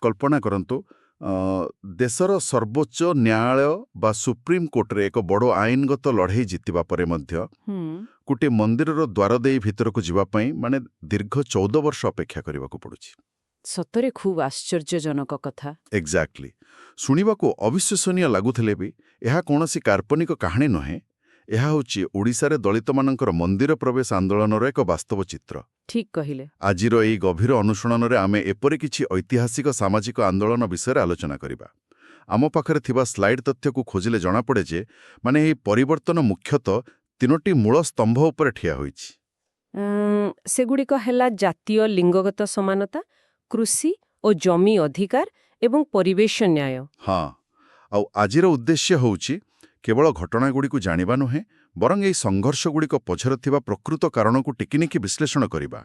କଳ୍ପନା କରନ୍ତୁ ଦେଶର ସର୍ବୋଚ୍ଚ ନ୍ୟାୟାଳୟ ବା ସୁପ୍ରିମକୋର୍ଟରେ ଏକ ବଡ଼ ଆଇନଗତ ଲଢ଼େଇ ଜିତିବା ପରେ ମଧ୍ୟ ଗୋଟିଏ ମନ୍ଦିରର ଦ୍ୱାର ଦେଇ ଭିତରକୁ ଯିବା ପାଇଁ ମାନେ ଦୀର୍ଘ 14 ବର୍ଷ ଅପେକ୍ଷା କରିବାକୁ ପଡୁଛି। ସତରେ ଖୁବ୍ ଆଶ୍ଚର୍ଯ୍ୟଜନକ କଥା। ଏକ୍ଜାକ୍ଟଲି। ଶୁଣିବାକୁ ଅବିଶ୍ୱସନୀୟ ଲାଗୁଥିଲେ ବି ଏହା କୌଣସି କାଳ୍ପନିକ କାହାଣୀ ନୁହେଁ। ଏହା ହେଉଛି ଓଡ଼ିଶାରେ ଦଳିତମାନଙ୍କର ମନ୍ଦିର ପ୍ରବେଶ ଆନ୍ଦୋଳନର ଏକ ବାସ୍ତବ ଚିତ୍ର। ଠିକ୍ କହିଲେ। ଆଜିର ଏହି ଗଭୀର ଅନୁଶୀଳନରେ ଆମେ ଏପରି କିଛି ଐତିହାସିକ ସାମାଜିକ ଆନ୍ଦୋଳନ ବିଷୟରେ ଆଲୋଚନା କରିବା। ଆମ ପାଖରେ ଥିବା ସ୍ଲାଇଡ୍ ତଥ୍ୟକୁ ଖୋଜିଲେ ଜଣାପଡ଼େ ଯେ ମାନେ ଏହି ପରିବର୍ତ୍ତନ ମୁଖ୍ୟତଃ 3ଟି ମୂଳ ସ୍ତମ୍ଭ ଉପରେ ଠିଆ ହୋଇଛି। ସେଗୁଡ଼ିକ ହେଲା ଜାତୀୟ ଲିଙ୍ଗଗତ ସମାନତା, କୃଷି ଓ ଜମି ଅଧିକାର ଏବଂ ପରିବେଶ ନ୍ୟାୟ। ହଁ, ଆଉ ଆଜିର ଉଦ୍ଦେଶ୍ୟ ହେଉଛି କେବଳ ଘଟଣାଗୁଡ଼ିକୁ ଜାଣିବା ନୁହେଁ, ବରଂ ଏହି ସଂଘର୍ଷଗୁଡ଼ିକ ପଛରେ ଥିବା ପ୍ରକୃତ କାରଣକୁ ଟିକିନିଖି ବିଶ୍ଳେଷଣ କରିବା,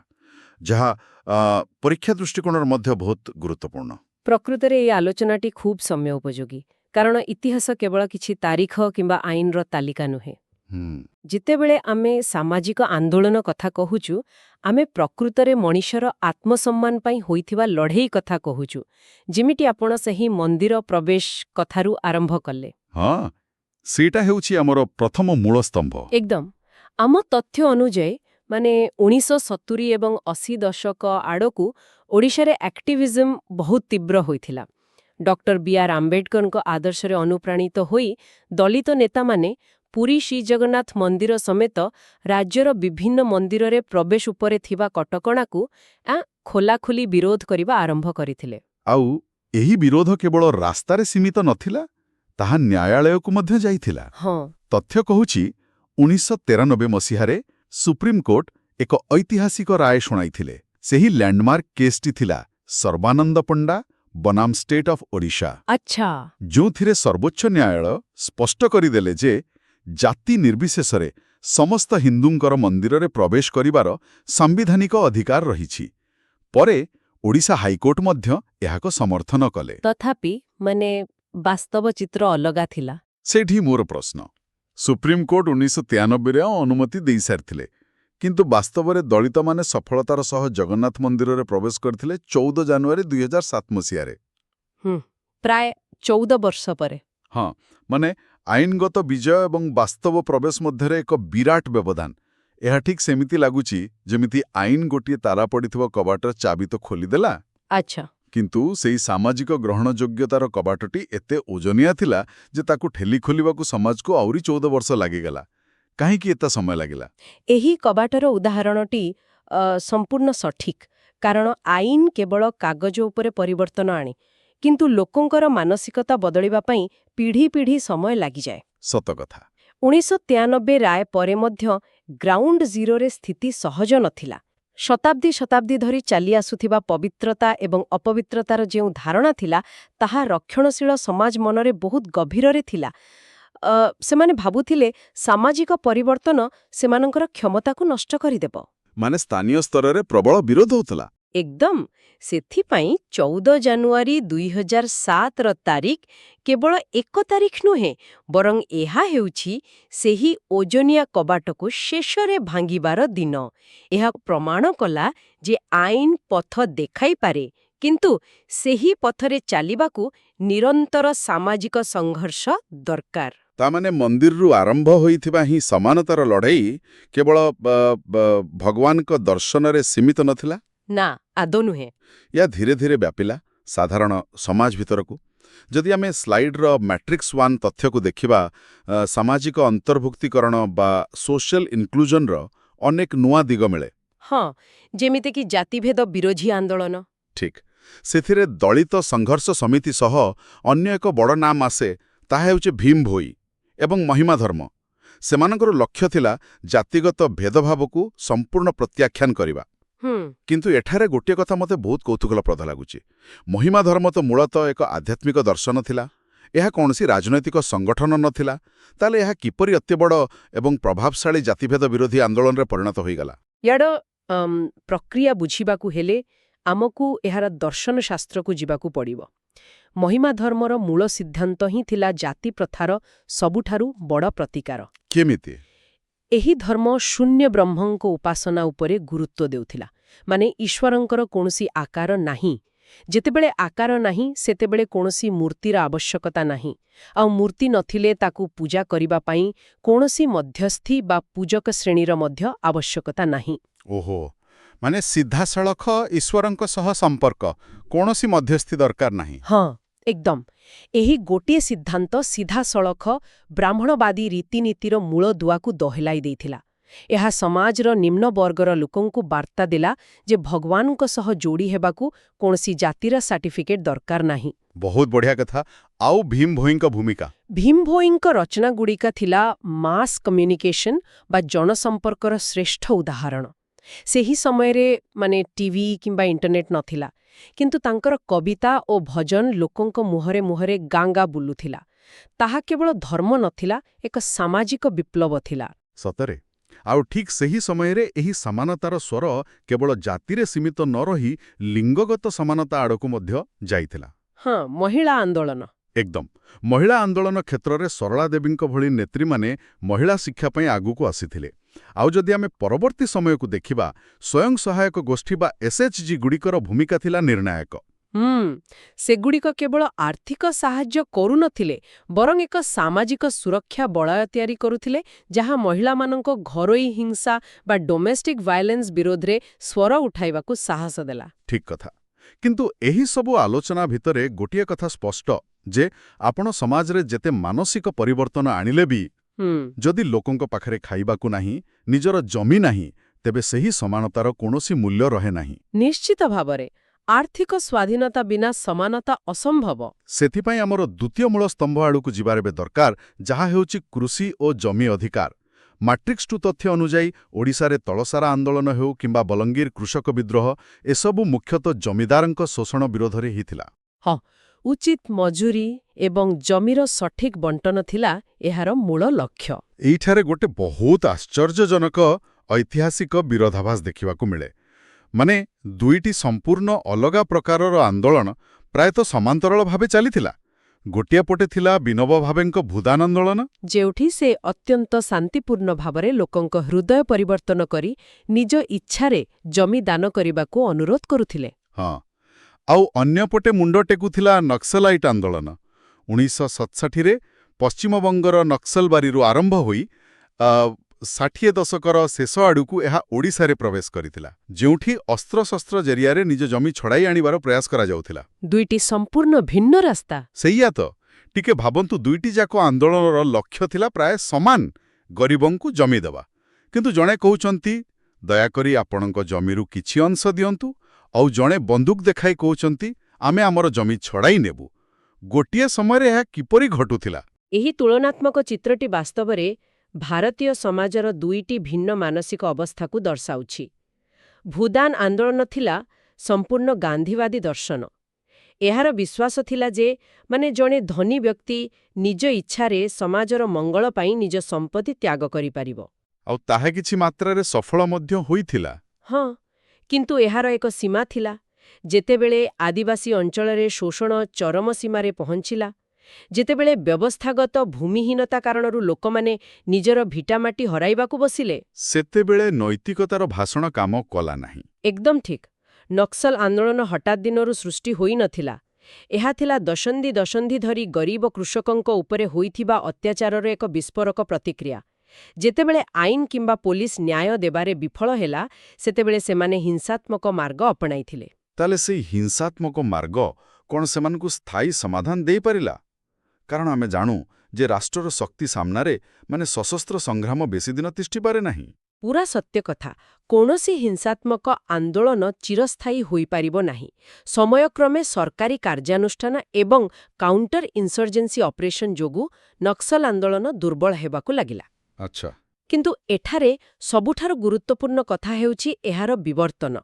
ଯାହା ପରୀକ୍ଷା ଦୃଷ୍ଟିକୋଣରୁ ମଧ୍ୟ ବହୁତ ଗୁରୁତ୍ୱପୂର୍ଣ୍ଣ। ପ୍ରକୃତରେ ଏହି ଆଲୋଚନାଟି ଖୁବ୍ ସମୟ ଉପଯୋଗୀ, କାରଣ ଇତିହାସ କେବଳ କିଛି ତାରିଖ କିମ୍ବା ଆଇନର ତାଲିକା ନୁହେଁ। ଯେତେବେଳେ ଆମେ ସାମାଜିକ ଆନ୍ଦୋଳନ କଥା କହୁଛୁ, ଆମେ ପ୍ରକୃତରେ ମଣିଷର ଆତ୍ମସମ୍ମାନ ପାଇଁ ହୋଇଥିବା ଲଢ଼େଇ କଥା କହୁଛୁ, ଯେମିତି ଆପଣ ସେହି ମନ୍ଦିର ପ୍ରବେଶ କଥାରୁ ଆରମ୍ଭ କଲେ। ହଁ, ସେଇଟା ହେଉଛି ଆମର ପ୍ରଥମ ମୂଳ ସ୍ତମ୍ଭ। ଏକଦମ। ଆମ ତଥ୍ୟ ଅନୁଯାୟୀ ମାନେ 1970 ଏବଂ 80 ଦଶକ ଆଡ଼କୁ ଓଡ଼ିଶାରେ ଆକ୍ଟିଭିଜମ ବହୁତ ତୀବ୍ର ହୋଇଥିଲା। Doctor B.R. ଆମ୍ବେଦକରଙ୍କ ଆଦର୍ଶରେ ଅନୁପ୍ରାଣିତ ହୋଇ ଦଳିତ ନେତାମାନେ ପୁରୀ ଶ୍ରୀଜଗନ୍ନାଥ ମନ୍ଦିର ସମେତ ରାଜ୍ୟର ବିଭିନ୍ନ ମନ୍ଦିରରେ ପ୍ରବେଶ ଉପରେ ଥିବା କଟକଣାକୁ ଖୋଲାଖୋଲି ବିରୋଧ କରିବା ଆରମ୍ଭ କରିଥିଲେ। ଆଉ ଏହି ବିରୋଧ କେବଳ ରାସ୍ତାରେ ସୀମିତ ନଥିଲା, ତାହା ନ୍ୟାୟାଳୟକୁ ମଧ୍ୟ ଯାଇଥିଲା। ହଁ, ତଥ୍ୟ କହୁଛି 1993 ମସିହାରେ ସୁପ୍ରିମକୋର୍ଟ ଏକ ଐତିହାସିକ ରାୟ ଶୁଣାଇଥିଲେ। ସେହି ଲ୍ୟାଣ୍ଡମାର୍କ କେସ୍ଟି ଥିଲା ସର୍ବାନନ୍ଦ ପଣ୍ଡା ବନାମ ଷ୍ଟେଟ୍ ଅଫ୍ ଓଡ଼ିଶା। ଆଚ୍ଛା। ଯେଉଁଥିରେ ସର୍ବୋଚ୍ଚ ନ୍ୟାୟାଳୟ ସ୍ପଷ୍ଟ କରିଦେଲେ ଯେ ଜାତି ନିର୍ବିଶେଷରେ ସମସ୍ତ ହିନ୍ଦୁଙ୍କର ମନ୍ଦିରରେ ପ୍ରବେଶ କରିବାର ସାମ୍ବିଧାନିକ ଅଧିକାର ରହିଛି। ପରେ ଓଡ଼ିଶା ହାଇକୋର୍ଟ ମଧ୍ୟ ଏହାକୁ ସମର୍ଥନ କଲେ। ତଥାପି ମାନେ ବାସ୍ତବ ଚିତ୍ର ଅଲଗା ଥିଲା। ସେଇଠି ମୋର ପ୍ରଶ୍ନ। ସୁପ୍ରିମକୋର୍ଟ 1993ରେ ଅନୁମତି ଦେଇସାରିଥିଲେ, କିନ୍ତୁ ବାସ୍ତବରେ ଦଳିତମାନେ ସଫଳତାର ସହ ଜଗନ୍ନାଥ ମନ୍ଦିରରେ ପ୍ରବେଶ କରିଥିଲେ 14 ଜାନୁଆରୀ 2007 ମସିହାରେ। ପ୍ରାୟ 14 ବର୍ଷ ପରେ। ହଁ, ମାନେ ଆଇନଗତ ବିଜୟ ଏବଂ ବାସ୍ତବ ପ୍ରବେଶ ମଧ୍ୟରେ ଏକ ବିରାଟ ବ୍ୟବଧାନ। ଏହା ଠିକ୍ ସେମିତି ଲାଗୁଛି ଯେମିତି ଆଇନ ଗୋଟିଏ ତାଲା ପଡ଼ିଥିବା କବାଟର ଚାବି ତ ଖୋଲିଦେଲା। ଆଚ୍ଛା। କିନ୍ତୁ ସେହି ସାମାଜିକ ଗ୍ରହଣଯୋଗ୍ୟତାର କବାଟଟି ଏତେ ଓଜନିଆ ଥିଲା ଯେ ତାକୁ ଠେଲି ଖୋଲିବାକୁ ସମାଜକୁ ଆହୁରି 14 ବର୍ଷ ଲାଗିଗଲା। କାହିଁକି ଏତେ ସମୟ ଲାଗିଲା? ଏହି କବାଟର ଉଦାହରଣଟି ସମ୍ପୂର୍ଣ୍ଣ ସଠିକ୍, କାରଣ ଆଇନ କେବଳ କାଗଜ ଉପରେ ପରିବର୍ତ୍ତନ ଆଣେ, କିନ୍ତୁ ଲୋକଙ୍କର ମାନସିକତା ବଦଳିବା ପାଇଁ ପିଢ଼ି ପିଢ଼ି ସମୟ ଲାଗିଯାଏ। ସତ କଥା। 1993 ରାୟ ପରେ ମଧ୍ୟ ଗ୍ରାଉଣ୍ଡ ଜିରୋରେ ସ୍ଥିତି ସହଜ ନଥିଲା। ଶତାବ୍ଦୀ ଶତାବ୍ଦୀ ଧରି ଚାଲି ଆସୁଥିବା ପବିତ୍ରତା ଏବଂ ଅପବିତ୍ରତାର ଯେଉଁ ଧାରଣା ଥିଲା, ତାହା ରକ୍ଷଣଶୀଳ ସମାଜ ମନରେ ବହୁତ ଗଭୀରରେ ଥିଲା। ସେମାନେ ଭାବୁଥିଲେ ସାମାଜିକ ପରିବର୍ତ୍ତନ ସେମାନଙ୍କର କ୍ଷମତାକୁ ନଷ୍ଟ କରିଦେବ। ମାନେ ସ୍ଥାନୀୟ ସ୍ତରରେ ପ୍ରବଳ ବିରୋଧ ହେଉଥିଲା। ଏକଦମ। ସେଥିପାଇଁ 14 ଜାନୁଆରୀ 2007ର ତାରିଖ କେବଳ ଏକ ତାରିଖ ନୁହେଁ, ବରଂ ଏହା ହେଉଛି ସେହି ଓଜନିଆ କବାଟକୁ ଶେଷରେ ଭାଙ୍ଗିବାର ଦିନ। ଏହା ପ୍ରମାଣ କଲା ଯେ ଆଇନ ପଥ ଦେଖାଇପାରେ, କିନ୍ତୁ ସେହି ପଥରେ ଚାଲିବାକୁ ନିରନ୍ତର ସାମାଜିକ ସଂଘର୍ଷ ଦରକାର। ତାମାନେ ମନ୍ଦିରରୁ ଆରମ୍ଭ ହୋଇଥିବା ହିଁ ସମାନତାର ଲଢ଼େଇ କେବଳ ଭଗବାନଙ୍କ ଦର୍ଶନରେ ସୀମିତ ନଥିଲା? ନା, ଆଦୌ ନୁହେଁ। ଏହା ଧୀରେ ଧୀରେ ବ୍ୟାପିଲା ସାଧାରଣ ସମାଜ ଭିତରକୁ। ଯଦି ଆମେ ସ୍ଲାଇଡ୍ର ମ୍ୟାଟ୍ରିକ୍ସ 1 ତଥ୍ୟକୁ ଦେଖିବା, ସାମାଜିକ ଅନ୍ତର୍ଭୁକ୍ତିକରଣ ବା ସୋସିଆଲ ଇନକ୍ଲୁଜନର ଅନେକ ନୂଆ ଦିଗ ମିଳେ। ହଁ, ଯେମିତିକି ଜାତିଭେଦ ବିରୋଧୀ ଆନ୍ଦୋଳନ। ଠିକ୍। ସେଥିରେ ଦଳିତ ସଂଘର୍ଷ ସମିତି ସହ ଅନ୍ୟ ଏକ ବଡ଼ ନାମ ଆସେ, ତାହା ହେଉଛି ଭୀମ ଭୋଇ ଏବଂ ମହିମା ଧର୍ମ। ସେମାନଙ୍କର ଲକ୍ଷ୍ୟ ଥିଲା ଜାତିଗତ ଭେଦଭାବକୁ ସମ୍ପୂର୍ଣ୍ଣ ପ୍ରତ୍ୟାଖ୍ୟାନ କରିବା। କିନ୍ତୁ ଏଠାରେ ଗୋଟିଏ କଥା ମୋତେ ବହୁତ କୌତୁହଳପ୍ରଦ ଲାଗୁଛି। ମହିମା ଧର୍ମ ତ ମୂଳତଃ ଏକ ଆଧ୍ୟାତ୍ମିକ ଦର୍ଶନ ଥିଲା। ଏହା କୌଣସି ରାଜନୈତିକ ସଂଗଠନ ନଥିଲା। ତାହେଲେ ଏହା କିପରି ଏତେ ବଡ଼ ଏବଂ ପ୍ରଭାବଶାଳୀ ଜାତିଭେଦ ବିରୋଧୀ ଆନ୍ଦୋଳନରେ ପରିଣତ ହୋଇଗଲା? ୟାର ପ୍ରକ୍ରିୟା ବୁଝିବାକୁ ହେଲେ ଆମକୁ ଏହାର ଦର୍ଶନଶାସ୍ତ୍ରକୁ ଯିବାକୁ ପଡ଼ିବ। ମହିମା ଧର୍ମର ମୂଳ ସିଦ୍ଧାନ୍ତ ହିଁ ଥିଲା ଜାତି ପ୍ରଥାର ସବୁଠାରୁ ବଡ଼ ପ୍ରତିକାର। କେମିତି? ଏହି ଧର୍ମ ଶୂନ୍ୟ ବ୍ରହ୍ମଙ୍କ ଉପାସନା ଉପରେ ଗୁରୁତ୍ୱ ଦେଉଥିଲା। ମାନେ ଈଶ୍ୱରଙ୍କର କୌଣସି ଆକାର ନାହିଁ, ଯେତେବେଳେ ଆକାର ନାହିଁ ସେତେବେଳେ କୌଣସି ମୂର୍ତ୍ତିର ଆବଶ୍ୟକତା ନାହିଁ ଆଉ ମୂର୍ତ୍ତି ନଥିଲେ ତାକୁ ପୂଜା କରିବା ପାଇଁ କୌଣସି ମଧ୍ୟସ୍ଥି ବା ପୂଜକ ଶ୍ରେଣୀର ମଧ୍ୟ ଆବଶ୍ୟକତା ନାହିଁ। ଓହୋ, ମାନେ ସିଧାସଳଖ ଈଶ୍ୱରଙ୍କ ସହ ସମ୍ପର୍କ, କୌଣସି ମଧ୍ୟସ୍ଥି ଦରକାର ନାହିଁ। ହଁ, ଏକଦମ। ଏହି ଗୋଟିଏ ସିଦ୍ଧାନ୍ତ ସିଧାସଳଖ ବ୍ରାହ୍ମଣବାଦୀ ରୀତିନୀତିର ମୂଳଦୁଆକୁ ଦୋହଲାଇ ଦେଇଥିଲା। ଏହା ସମାଜର ନିମ୍ନ ବର୍ଗର ଲୋକଙ୍କୁ ବାର୍ତ୍ତା ଦେଲା ଯେ ଭଗବାନଙ୍କ ସହ ଯୋଡ଼ି ହେବାକୁ କୌଣସି ଜାତିର ସାର୍ଟିଫିକେଟ୍ ଦରକାର ନାହିଁ। ବହୁତ ବଢ଼ିଆ କଥା। ଆଉ ଭୀମ ଭୋଇଙ୍କ ଭୂମିକା? ଭୀମ ଭୋଇଙ୍କ ରଚନାଗୁଡ଼ିକ ଥିଲା ମାସ୍ କମ୍ୟୁନିକେସନ୍ ବା ଜନସମ୍ପର୍କର ଶ୍ରେଷ୍ଠ ଉଦାହରଣ। ସେହି ସମୟରେ ଟିଭି କିମ୍ବା ଇଣ୍ଟରନେଟ୍ ନଥିଲା, କିନ୍ତୁ ତାଙ୍କର କବିତା ଓ ଭଜନ ଲୋକଙ୍କ ମୁହଁରେ ମୁହଁରେ ଗାଁ ଗାଁ ବୁଲୁଥିଲା। ତାହା କେବଳ ଧର୍ମ ନଥିଲା, ଏକ ସାମାଜିକ ବିପ୍ଳବ ଥିଲା। ସତରେ। ଆଉ ଠିକ୍ ସେହି ସମୟରେ ଏହି ସମାନତାର ସ୍ୱର କେବଳ ଜାତିରେ ସୀମିତ ନ ରହି ଲିଙ୍ଗଗତ ସମାନତା ଆଡ଼କୁ ମଧ୍ୟ ଯାଇଥିଲା। ହଁ, ମହିଳା ଆନ୍ଦୋଳନ। ଏକଦମ। ମହିଳା ଆନ୍ଦୋଳନ କ୍ଷେତ୍ରରେ ସରଳା ଦେବୀଙ୍କ ଭଳି ନେତ୍ରୀମାନେ ମହିଳା ଶିକ୍ଷା ପାଇଁ ଆଗକୁ ଆସିଥିଲେ। ଆଉ ଯଦି ଆମେ ପରବର୍ତ୍ତୀ ସମୟକୁ ଦେଖିବା, ସ୍ୱୟଂ ସହାୟକ ଗୋଷ୍ଠୀ ବା SHG ଗୁଡ଼ିକର ଭୂମିକା ଥିଲା ନିର୍ଣ୍ଣାୟକ। ସେଗୁଡ଼ିକ କେବଳ ଆର୍ଥିକ ସାହାଯ୍ୟ କରୁନଥିଲେ, ବରଂ ଏକ ସାମାଜିକ ସୁରକ୍ଷା ବଳୟ ତିଆରି କରୁଥିଲେ, ଯାହା ମହିଳାମାନଙ୍କ ଘରୋଇ ହିଂସା ବା ଡୋମେଷ୍ଟିକ୍ ଭାୟୋଲେନ୍ସ ବିରୋଧରେ ସ୍ୱର ଉଠାଇବାକୁ ସାହସ ଦେଲା। ଠିକ୍ କଥା। କିନ୍ତୁ ଏହି ସବୁ ଆଲୋଚନା ଭିତରେ ଗୋଟିଏ କଥା ସ୍ପଷ୍ଟ ଯେ ଆପଣ ସମାଜରେ ଯେତେ ମାନସିକ ପରିବର୍ତ୍ତନ ଆଣିଲେ ବି ଯଦି ଲୋକଙ୍କ ପାଖରେ ଖାଇବାକୁ ନାହିଁ, ନିଜର ଜମି ନାହିଁ, ତେବେ ସେହି ସମାନତାର କୌଣସି ମୂଲ୍ୟ ରହେ ନାହିଁ। ନିଶ୍ଚିତ ଭାବରେ ଆର୍ଥିକ ସ୍ୱାଧୀନତା ବିନା ସମାନତା ଅସମ୍ଭବ। ସେଥିପାଇଁ ଆମର ଦ୍ୱିତୀୟ ମୂଳ ସ୍ତମ୍ଭ ଆଡ଼କୁ ଯିବାର ଏବେ ଦରକାର, ଯାହା ହେଉଛି କୃଷି ଓ ଜମି ଅଧିକାର। ମାଟ୍ରିକ୍ସ 2 ତଥ୍ୟ ଅନୁଯାୟୀ ଓଡ଼ିଶାରେ ତଳସାରା ଆନ୍ଦୋଳନ ହେଉ କିମ୍ବା ବଲଙ୍ଗୀର କୃଷକ ବିଦ୍ରୋହ, ଏସବୁ ମୁଖ୍ୟତଃ ଜମିଦାରଙ୍କ ଶୋଷଣ ବିରୋଧରେ ହୋଇଥିଲା। ହଁ, ଉଚିତ ମଜୁରୀ ଏବଂ ଜମିର ସଠିକ୍ ବଣ୍ଟନ ଥିଲା ଏହାର ମୂଳ ଲକ୍ଷ୍ୟ। ଏଇଠାରେ ଗୋଟେ ବହୁତ ଆଶ୍ଚର୍ଯ୍ୟଜନକ ଐତିହାସିକ ବିରୋଧାଭାସ ଦେଖିବାକୁ ମିଳେ। ଦୁଇଟି ସମ୍ପୂର୍ଣ୍ଣ ଅଲଗା ପ୍ରକାରର ଆନ୍ଦୋଳନ ପ୍ରାୟତଃ ସମାନ୍ତରାଳ ଭାବେ ଚାଲିଥିଲା। ଗୋଟିଏ ପଟେ ଥିଲା ବିନୋବା ଭାବେଙ୍କ ଭୂଦାନ ଆନ୍ଦୋଳନ, ଯେଉଁଠି ସେ ଅତ୍ୟନ୍ତ ଶାନ୍ତିପୂର୍ଣ୍ଣ ଭାବରେ ଲୋକଙ୍କ ହୃଦୟ ପରିବର୍ତ୍ତନ କରି ନିଜ ଇଚ୍ଛାରେ ଜମି ଦାନ କରିବାକୁ ଅନୁରୋଧ କରୁଥିଲେ। ହଁ, ଆଉ ଅନ୍ୟପଟେ ମୁଣ୍ଡ ଟେକୁଥିଲା ନକ୍ସଲାଇଟ୍ ଆନ୍ଦୋଳନ। 1967ରେ ପଶ୍ଚିମବଙ୍ଗର ନକ୍ସଲବାରୀରୁ ଆରମ୍ଭ ହୋଇ 60 ଦଶକର ଶେଷ ଆଡ଼କୁ ଏହା ଓଡ଼ିଶାରେ ପ୍ରବେଶ କରିଥିଲା, ଯେଉଁଠି ଅସ୍ତ୍ରଶସ୍ତ୍ର ଜରିଆରେ ନିଜ ଜମି ଛଡ଼ାଇ ଆଣିବାର ପ୍ରୟାସ କରାଯାଉଥିଲା। ଦୁଇଟି ସମ୍ପୂର୍ଣ୍ଣ ଭିନ୍ନ ରାସ୍ତା। ସେଇଆ ତ। ଟିକେ ଭାବନ୍ତୁ, ଦୁଇଟି ଯାକ ଆନ୍ଦୋଳନର ଲକ୍ଷ୍ୟ ଥିଲା ପ୍ରାୟ ସମାନ, ଗରିବଙ୍କୁ ଜମି ଦେବା। କିନ୍ତୁ ଜଣେ କହୁଛନ୍ତି ଦୟାକରି ଆପଣଙ୍କ ଜମିରୁ କିଛି ଅଂଶ ଦିଅନ୍ତୁ, ଆଉ ଜଣେ ବନ୍ଧୁକ ଦେଖାଇ କହୁଛନ୍ତି ଆମେ ଆମର ଜମି ଛଡ଼ାଇ ନେବୁ। ଗୋଟିଏ ସମୟରେ ଏହା କିପରି ଘଟୁଥିଲା? ଏହି ତୁଳନାତ୍ମକ ଚିତ୍ରଟି ବାସ୍ତବରେ ଭାରତୀୟ ସମାଜର ଦୁଇଟି ଭିନ୍ନ ମାନସିକ ଅବସ୍ଥାକୁ ଦର୍ଶାଉଛି। ଭୂଦାନ ଆନ୍ଦୋଳନ ଥିଲା ସମ୍ପୂର୍ଣ୍ଣ ଗାନ୍ଧୀବାଦୀ ଦର୍ଶନ। ଏହାର ବିଶ୍ୱାସ ଥିଲା ଯେ ଜଣେ ଧନୀ ବ୍ୟକ୍ତି ନିଜ ଇଚ୍ଛାରେ ସମାଜର ମଙ୍ଗଳ ପାଇଁ ନିଜ ସମ୍ପତ୍ତି ତ୍ୟାଗ କରିପାରିବ। ଆଉ ତାହା କିଛି ମାତ୍ରାରେ ସଫଳ ମଧ୍ୟ ହୋଇଥିଲା। ହଁ, କିନ୍ତୁ ଏହାର ଏକ ସୀମା ଥିଲା। ଯେତେବେଳେ ଆଦିବାସୀ ଅଞ୍ଚଳରେ ଶୋଷଣ ଚରମ ସୀମାରେ ପହଞ୍ଚିଲା, ଯେତେବେଳେ ବ୍ୟବସ୍ଥାଗତ ଭୂମିହୀନତା କାରଣରୁ ଲୋକମାନେ ନିଜର ଭିଟାମାଟି ହରାଇବାକୁ ବସିଲେ, ସେତେବେଳେ ନୈତିକତାର ଭାଷଣ କାମ କଲା ନାହିଁ। ଏକଦମ ଠିକ୍। ନକ୍ସଲ ଆନ୍ଦୋଳନ ହଠାତ୍ ଦିନରୁ ସୃଷ୍ଟି ହୋଇନଥିଲା। ଏହା ଥିଲା ଦଶନ୍ଧି ଦଶନ୍ଧି ଧରି ଗରିବ କୃଷକଙ୍କ ଉପରେ ହୋଇଥିବା ଅତ୍ୟାଚାରର ଏକ ବିସ୍ଫୋରକ ପ୍ରତିକ୍ରିୟା। ଯେତେବେଳେ ଆଇନ କିମ୍ବା ପୋଲିସ ନ୍ୟାୟ ଦେବାରେ ବିଫଳ ହେଲା, ସେତେବେଳେ ସେମାନେ ହିଂସାତ୍ମକ ମାର୍ଗ ଅପଣାଇଥିଲେ। ତାହେଲେ ସେହି ହିଂସାତ୍ମକ ମାର୍ଗ କ'ଣ ସେମାନଙ୍କୁ ସ୍ଥାୟୀ ସମାଧାନ ଦେଇପାରିଲା? କାରଣ ଆମେ ଜାଣୁ ଯେ ରାଷ୍ଟ୍ରର ଶକ୍ତି ସାମ୍ନାରେ ସଶସ୍ତ୍ର ସଂଗ୍ରାମ ବେଶୀ ଦିନ ତିଷ୍ଠିପାରେ ନାହିଁ। ପୁରା ସତ୍ୟ କଥା। କୌଣସି ହିଂସାତ୍ମକ ଆନ୍ଦୋଳନ ଚିରସ୍ଥାୟୀ ହୋଇପାରିବ ନାହିଁ। ସମୟକ୍ରମେ ସରକାରୀ କାର୍ଯ୍ୟାନୁଷ୍ଠାନ ଏବଂ କାଉଣ୍ଟର ଇନସର୍ଜେନ୍ସି ଅପରେସନ ଯୋଗୁଁ ନକ୍ସଲ ଆନ୍ଦୋଳନ ଦୁର୍ବଳ ହେବାକୁ ଲାଗିଲା। ଆଚ୍ଛା। କିନ୍ତୁ ଏଠାରେ ସବୁଠାରୁ ଗୁରୁତ୍ୱପୂର୍ଣ୍ଣ କଥା ହେଉଛି ଏହାର ବିବର୍ତ୍ତନ।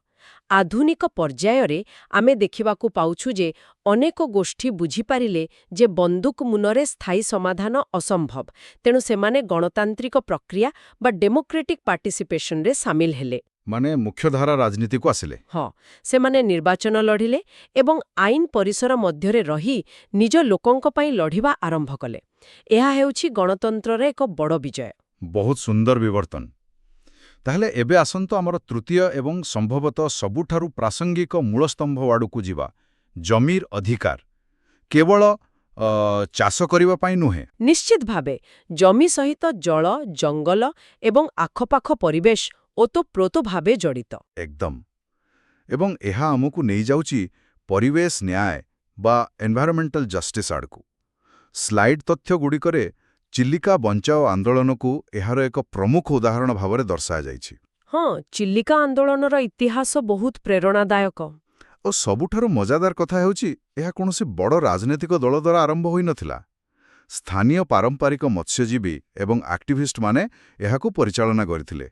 ଆଧୁନିକ ପର୍ଯ୍ୟାୟରେ ଆମେ ଦେଖିବାକୁ ପାଉଛୁ ଯେ ଅନେକ ଗୋଷ୍ଠୀ ବୁଝିପାରିଲେ ଯେ ବନ୍ଦୁକ ମୁନରେ ସ୍ଥାୟୀ ସମାଧାନ ଅସମ୍ଭବ, ତେଣୁ ସେମାନେ ଗଣତାନ୍ତ୍ରିକ ପ୍ରକ୍ରିୟା ବା ଡେମୋକ୍ରେଟିକ୍ ପାର୍ଟିସିପେସନରେ ସାମିଲ ହେଲେ। ମୁଖ୍ୟଧାରା ରାଜନୀତିକୁ ଆସିଲେ। ହଁ, ସେମାନେ ନିର୍ବାଚନ ଲଢ଼ିଲେ ଏବଂ ଆଇନ ପରିସର ମଧ୍ୟରେ ରହି ନିଜ ଲୋକଙ୍କ ପାଇଁ ଲଢ଼ିବା ଆରମ୍ଭ କଲେ। ଏହା ହେଉଛି ଗଣତନ୍ତ୍ରର ଏକ ବଡ଼ ବିଜୟ। ବହୁତ ସୁନ୍ଦର ବିବର୍ତ୍ତନ। ତାହେଲେ ଏବେ ଆସନ୍ତୁ ଆମର ତୃତୀୟ ଏବଂ ସମ୍ଭବତଃ ସବୁଠାରୁ ପ୍ରାସଙ୍ଗିକ ମୂଳସ୍ତମ୍ଭ ଆଡ଼କୁ ଯିବା, ଜମିର ଅଧିକାର କେବଳ ଚାଷ କରିବା ପାଇଁ ନୁହେଁ, ନିଶ୍ଚିତ ଭାବେ ଜମି ସହିତ ଜଳ, ଜଙ୍ଗଲ ଏବଂ ଆଖପାଖ ପରିବେଶ ଓତପ୍ରୋତ ଭାବେ ଜଡ଼ିତ। ଏକଦମ। ଏବଂ ଏହା ଆମକୁ ନେଇଯାଉଛି ପରିବେଶ ନ୍ୟାୟ ବା ଏନଭାଇରନମେଣ୍ଟାଲ ଜଷ୍ଟିସ୍ ଆଡ଼କୁ। ସ୍ଲାଇଡ୍ ତଥ୍ୟଗୁଡ଼ିକରେ ଚିଲିକା ବଞ୍ଚାଅ ଆନ୍ଦୋଳନକୁ ଏହାର ଏକ ପ୍ରମୁଖ ଉଦାହରଣ ଭାବରେ ଦର୍ଶାଯାଇଛି। ହଁ, ଚିଲିକା ଆନ୍ଦୋଳନର ଇତିହାସ ବହୁତ ପ୍ରେରଣାଦାୟକ। ଓ ସବୁଠାରୁ ମଜାଦାର କଥା ହେଉଛି, ଏହା କୌଣସି ବଡ଼ ରାଜନୈତିକ ଦଳ ଦ୍ୱାରା ଆରମ୍ଭ ହୋଇନଥିଲା। ସ୍ଥାନୀୟ ପାରମ୍ପରିକ ମତ୍ସ୍ୟଜୀବୀ ଏବଂ ଆକ୍ଟିଭିଷ୍ଟମାନେ ଏହାକୁ ପରିଚାଳନା କରିଥିଲେ।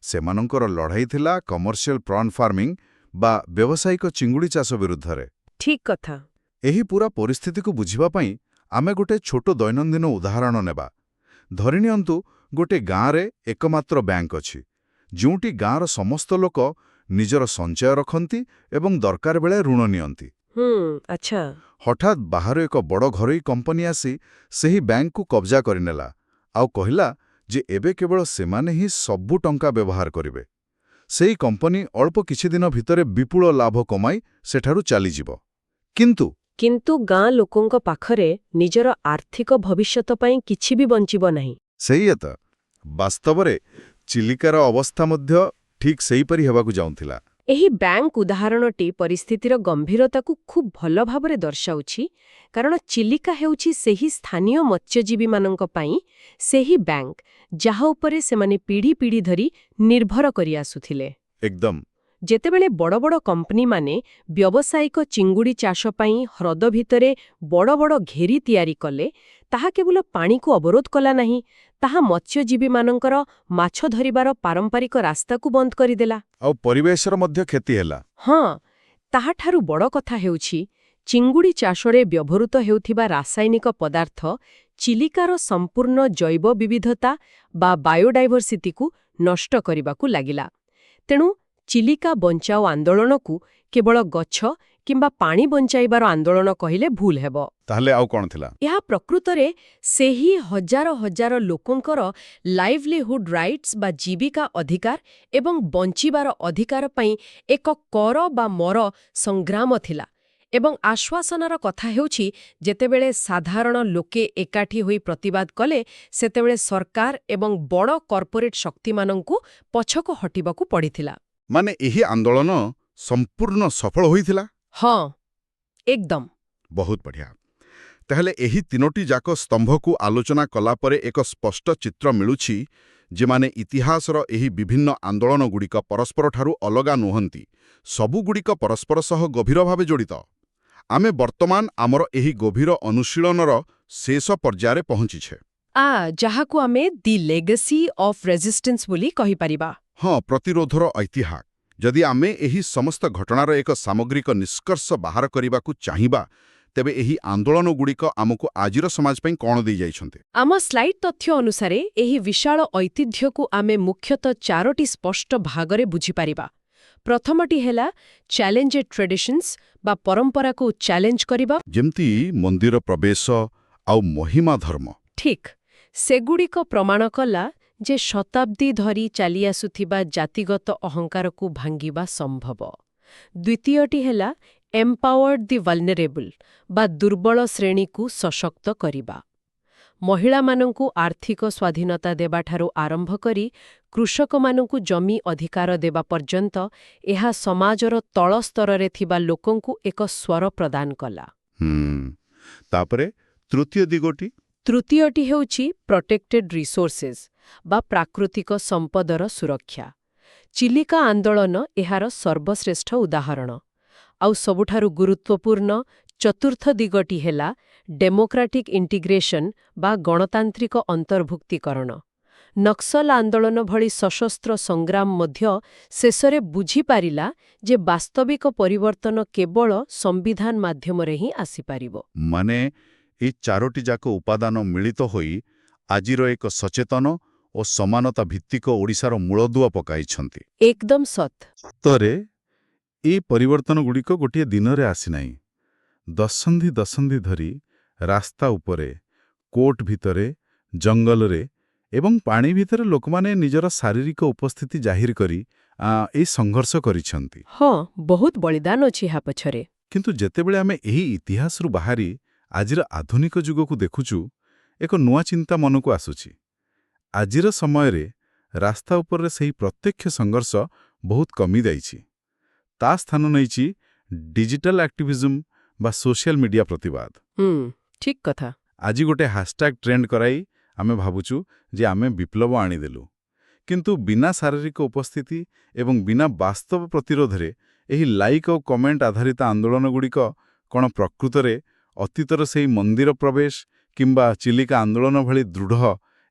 ସେମାନଙ୍କର ଲଢ଼ାଇ ଥିଲା କମର୍ସିଆଲ ପ୍ରନ୍ ଫାର୍ମିଂ ବା ବ୍ୟବସାୟିକ ଚିଙ୍ଗୁଡ଼ି ଚାଷ ବିରୁଦ୍ଧରେ। ଠିକ୍ କଥା। ଏହି ପୂରା ପରିସ୍ଥିତିକୁ ବୁଝିବା ପାଇଁ ଆମେ ଗୋଟେ ଛୋଟ ଦୈନନ୍ଦିନ ଉଦାହରଣ ନେବା। ଧରିନିଅନ୍ତୁ, ଗୋଟେ ଗାଁରେ ଏକମାତ୍ର ବ୍ୟାଙ୍କ ଅଛି, ଯେଉଁଠି ଗାଁର ସମସ୍ତ ଲୋକ ନିଜର ସଞ୍ଚୟ ରଖନ୍ତି ଏବଂ ଦରକାର ବେଳେ ଋଣ ନିଅନ୍ତି। ଆଚ୍ଛା। ହଠାତ୍ ବାହାରୁ ଏକ ବଡ଼ ଘରୋଇ କମ୍ପାନୀ ଆସି ସେହି ବ୍ୟାଙ୍କକୁ କବ୍ଜା କରିନେଲା ଆଉ କହିଲା ଯେ ଏବେ କେବଳ ସେମାନେ ହିଁ ସବୁ ଟଙ୍କା ବ୍ୟବହାର କରିବେ। ସେହି କମ୍ପାନୀ ଅଳ୍ପ କିଛି ଦିନ ଭିତରେ ବିପୁଳ ଲାଭ କମାଇ ସେଠାରୁ ଚାଲିଯିବ। କିନ୍ତୁ ଗାଁ ଲୋକଙ୍କ ପାଖରେ ନିଜର ଆର୍ଥିକ ଭବିଷ୍ୟତ ପାଇଁ କିଛି ବି ବଞ୍ଚିବ ନାହିଁ। ସେଇଆ ତ। ବାସ୍ତବରେ ଚିଲିକାର ଅବସ୍ଥା ମଧ୍ୟ ଠିକ୍ ସେହିପରି ହେବାକୁ ଯାଉଥିଲା। ଏହି ବ୍ୟାଙ୍କ ଉଦାହରଣଟି ପରିସ୍ଥିତିର ଗମ୍ଭୀରତାକୁ ଖୁବ୍ ଭଲ ଭାବରେ ଦର୍ଶାଉଛି, କାରଣ ଚିଲିକା ହେଉଛି ସେହି ସ୍ଥାନୀୟ ମତ୍ସ୍ୟଜୀବୀମାନଙ୍କ ପାଇଁ ସେହି ବ୍ୟାଙ୍କ ଯାହା ଉପରେ ସେମାନେ ପିଢ଼ି ପିଢ଼ି ଧରି ନିର୍ଭର କରି ଆସୁଥିଲେ। ଏକଦମ। ଯେତେବେଳେ ବଡ଼ ବଡ଼ କମ୍ପାନୀମାନେ ବ୍ୟବସାୟିକ ଚିଙ୍ଗୁଡ଼ି ଚାଷ ପାଇଁ ହ୍ରଦ ଭିତରେ ବଡ଼ ବଡ଼ ଘେରି ତିଆରି କଲେ, ତାହା କେବଳ ପାଣିକୁ ଅବରୋଧ କଲା ନାହିଁ, ତାହା ମତ୍ସ୍ୟଜୀବୀମାନଙ୍କର ମାଛ ଧରିବାର ପାରମ୍ପରିକ ରାସ୍ତାକୁ ବନ୍ଦ କରିଦେଲା। ଆଉ ପରିବେଶର ମଧ୍ୟ କ୍ଷତି ହେଲା। ହଁ, ତାହାଠାରୁ ବଡ଼ କଥା ହେଉଛି, ଚିଙ୍ଗୁଡ଼ି ଚାଷରେ ବ୍ୟବହୃତ ହେଉଥିବା ରାସାୟନିକ ପଦାର୍ଥ ଚିଲିକାର ସମ୍ପୂର୍ଣ୍ଣ ଜୈବ ବିବିଧତା ବା ବାୟୋଡାଇଭର୍ସିଟିକୁ ନଷ୍ଟ କରିବାକୁ ଲାଗିଲା। ତେଣୁ ଚିଲିକା ବଞ୍ଚାଅ ଆନ୍ଦୋଳନକୁ କେବଳ ଗଛ କିମ୍ବା ପାଣି ବଞ୍ଚାଇବାର ଆନ୍ଦୋଳନ କହିଲେ ଭୁଲ ହେବ। ତାହେଲେ ଆଉ କ'ଣ ଥିଲା? ଏହା ପ୍ରକୃତରେ ସେହି ହଜାର ହଜାର ଲୋକଙ୍କର ଲାଇଭଲିହୁଡ୍ ରାଇଟ୍ସ ବା ଜୀବିକା ଅଧିକାର ଏବଂ ବଞ୍ଚିବାର ଅଧିକାର ପାଇଁ ଏକ କର ବା ମର ସଂଗ୍ରାମ ଥିଲା। ଏବଂ ଆଶ୍ୱାସନାର କଥା ହେଉଛି, ଯେତେବେଳେ ସାଧାରଣ ଲୋକେ ଏକାଠି ହୋଇ ପ୍ରତିବାଦ କଲେ, ସେତେବେଳେ ସରକାର ଏବଂ ବଡ଼ କର୍ପୋରେଟ୍ ଶକ୍ତିମାନଙ୍କୁ ପଛକୁ ହଟିବାକୁ ପଡ଼ିଥିଲା। ମାନେ ଏହି ଆନ୍ଦୋଳନ ସମ୍ପୂର୍ଣ୍ଣ ସଫଳ ହୋଇଥିଲା? ହଁ, ଏକଦମ। ବହୁତ ବଢ଼ିଆ। ତାହେଲେ ଏହି ତିନୋଟି ଯାକ ସ୍ତମ୍ଭକୁ ଆଲୋଚନା କଲାପରେ ଏକ ସ୍ପଷ୍ଟ ଚିତ୍ର ମିଳୁଛି, ଯେମାନେ ଇତିହାସର ଏହି ବିଭିନ୍ନ ଆନ୍ଦୋଳନଗୁଡ଼ିକ ପରସ୍ପରଠାରୁ ଅଲଗା ନୁହନ୍ତି। ସବୁଗୁଡ଼ିକ ପରସ୍ପର ସହ ଗଭୀର ଭାବେ ଜଡ଼ିତ। ଆମେ ବର୍ତ୍ତମାନ ଆମର ଏହି ଗଭୀର ଅନୁଶୀଳନର ଶେଷ ପର୍ଯ୍ୟାୟରେ ପହଞ୍ଚିଛେ। ଯାହାକୁ ଆମେ ଦି ଲେଗାସି ଅଫ୍ ରେଜିଷ୍ଟେନ୍ସ ବୋଲି କହିପାରିବା। ହଁ, ପ୍ରତିରୋଧର ଐତିହ୍ୟ। ଯଦି ଆମେ ଏହି ସମସ୍ତ ଘଟଣାର ଏକ ସାମଗ୍ରିକ ନିଷ୍କର୍ଷ ବାହାର କରିବାକୁ ଚାହିଁବା, ତେବେ ଏହି ଆନ୍ଦୋଳନଗୁଡ଼ିକ ଆମକୁ ଆଜିର ସମାଜ ପାଇଁ କ'ଣ ଦେଇଯାଇଛନ୍ତି? ଆମ ସ୍ଲାଇଡ୍ ତଥ୍ୟ ଅନୁସାରେ ଏହି ବିଶାଳ ଐତିହ୍ୟକୁ ଆମେ ମୁଖ୍ୟତଃ 4ଟି ସ୍ପଷ୍ଟ ଭାଗରେ ବୁଝିପାରିବା। ପ୍ରଥମଟି ହେଲା ଚ୍ୟାଲେଞ୍ଜେଡ୍ ଟ୍ରେଡିସନ୍ସ ବା ପରମ୍ପରାକୁ ଚ୍ୟାଲେଞ୍ଜ କରିବା। ଯେମିତି ମନ୍ଦିର ପ୍ରବେଶ ଆଉ ମହିମା ଧର୍ମ। ଠିକ୍। ସେଗୁଡ଼ିକ ପ୍ରମାଣ କଲା ଯେ ଶତାବ୍ଦୀ ଧରି ଚାଲିଆସୁଥିବା ଜାତିଗତ ଅହଙ୍କାରକୁ ଭାଙ୍ଗିବା ସମ୍ଭବ। ଦ୍ୱିତୀୟଟି ହେଲା ଏମ୍ପାୱାର୍ଡ ଦି ଭଲ୍ନେରେବଲ୍ ବା ଦୁର୍ବଳ ଶ୍ରେଣୀକୁ ସଶକ୍ତ କରିବା। ମହିଳାମାନଙ୍କୁ ଆର୍ଥିକ ସ୍ୱାଧୀନତା ଦେବାଠାରୁ ଆରମ୍ଭ କରି କୃଷକମାନଙ୍କୁ ଜମି ଅଧିକାର ଦେବା ପର୍ଯ୍ୟନ୍ତ ଏହା ସମାଜର ତଳ ସ୍ତରରେ ଥିବା ଲୋକଙ୍କୁ ଏକ ସ୍ୱର ପ୍ରଦାନ କଲା। ତାପରେ ତୃତୀୟ ଦିଗଟି? ତୃତୀୟଟି ହେଉଛି ପ୍ରୋଟେକ୍ଟେଡ୍ ରିସୋର୍ସେସ୍ ବା ପ୍ରାକୃତିକ ସମ୍ପଦର ସୁରକ୍ଷା। ଚିଲିକା ଆନ୍ଦୋଳନ ଏହାର ସର୍ବଶ୍ରେଷ୍ଠ ଉଦାହରଣ। ଆଉ ସବୁଠାରୁ ଗୁରୁତ୍ୱପୂର୍ଣ୍ଣ ଚତୁର୍ଥ ଦିଗଟି ହେଲା ଡେମୋକ୍ରାଟିକ୍ ଇଣ୍ଟିଗ୍ରେସନ୍ ବା ଗଣତାନ୍ତ୍ରିକ ଅନ୍ତର୍ଭୁକ୍ତିକରଣ। ନକ୍ସଲ ଆନ୍ଦୋଳନ ଭଳି ସଶସ୍ତ୍ର ସଂଗ୍ରାମ ମଧ୍ୟ ଶେଷରେ ବୁଝିପାରିଲା ଯେ ବାସ୍ତବିକ ପରିବର୍ତ୍ତନ କେବଳ ସମ୍ବିଧାନ ମାଧ୍ୟମରେ ହିଁ ଆସିପାରିବ। ମାନେ ଏହି 4ଟି ଯାକ ଉପାଦାନ ମିଳିତ ହୋଇ ଆଜିର ଏକ ସଚେତନ ଓ ସମାନତା ଭିତ୍ତିକ ଓଡ଼ିଶାର ମୂଳଦୁଆ ପକାଇଛନ୍ତି। ଏକଦମ ସତ୍। ସତରେ ଏହି ପରିବର୍ତ୍ତନଗୁଡ଼ିକ ଗୋଟିଏ ଦିନରେ ଆସିନାହିଁ। ଦଶନ୍ଧି ଦଶନ୍ଧି ଧରି ରାସ୍ତା ଉପରେ, କୋର୍ଟ ଭିତରେ, ଜଙ୍ଗଲରେ ଏବଂ ପାଣି ଭିତରେ ଲୋକମାନେ ନିଜର ଶାରୀରିକ ଉପସ୍ଥିତି ଜାହିର କରି ଏହି ସଂଘର୍ଷ କରିଛନ୍ତି। ହଁ, ବହୁତ ବଳିଦାନ ଅଛି ଏହା ପଛରେ। କିନ୍ତୁ ଯେତେବେଳେ ଆମେ ଏହି ଇତିହାସରୁ ବାହାରି ଆଜିର ଆଧୁନିକ ଯୁଗକୁ ଦେଖୁଛୁ, ଏକ ନୂଆ ଚିନ୍ତା ମନକୁ ଆସୁଛି। ଆଜିର ସମୟରେ ରାସ୍ତା ଉପରେ ସେହି ପ୍ରତ୍ୟକ୍ଷ ସଂଘର୍ଷ ବହୁତ କମିଯାଇଛି। ତା ସ୍ଥାନ ନେଇଛି ଡିଜିଟାଲ ଆକ୍ଟିଭିଜମ ବା ସୋସିଆଲ ମିଡିଆ ପ୍ରତିବାଦ। ଠିକ୍ କଥା। ଆଜି ଗୋଟେ ହ୍ୟାଶଟ୍ୟାଗ ଟ୍ରେଣ୍ଡ କରାଇ ଆମେ ଭାବୁଛୁ ଯେ ଆମେ ବିପ୍ଳବ ଆଣିଦେଲୁ। କିନ୍ତୁ ବିନା ଶାରୀରିକ ଉପସ୍ଥିତି ଏବଂ ବିନା ବାସ୍ତବ ପ୍ରତିରୋଧରେ ଏହି ଲାଇକ୍ ଆଉ କମେଣ୍ଟ ଆଧାରିତ ଆନ୍ଦୋଳନଗୁଡ଼ିକ କ'ଣ ପ୍ରକୃତରେ ଅତୀତର ସେହି ମନ୍ଦିର ପ୍ରବେଶ କିମ୍ବା ଚିଲିକା ଆନ୍ଦୋଳନ ଭଳି ଦୃଢ଼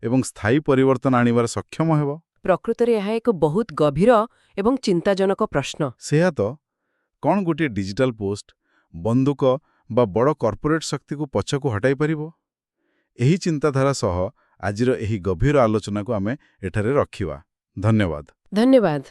ଏବଂ ସ୍ଥାୟୀ ପରିବର୍ତ୍ତନ ଆଣିବାର ସକ୍ଷମ ହେବ? ପ୍ରକୃତରେ ଏହା ଏକ ବହୁତ ଗଭୀର ଏବଂ ଚିନ୍ତାଜନକ ପ୍ରଶ୍ନ। ସେୟା ତ, କ'ଣ ଗୋଟିଏ ଡିଜିଟାଲ ପୋଷ୍ଟ, ବନ୍ଧୁକ ବା ବଡ଼ କର୍ପୋରେଟ୍ ଶକ୍ତିକୁ ପଛକୁ ହଟାଇ ପାରିବ? ଏହି ଚିନ୍ତାଧାରା ସହ ଆଜିର ଏହି ଗଭୀର ଆଲୋଚନାକୁ ଆମେ ଏଠାରେ ରଖିବା। ଧନ୍ୟବାଦ। ଧନ୍ୟବାଦ।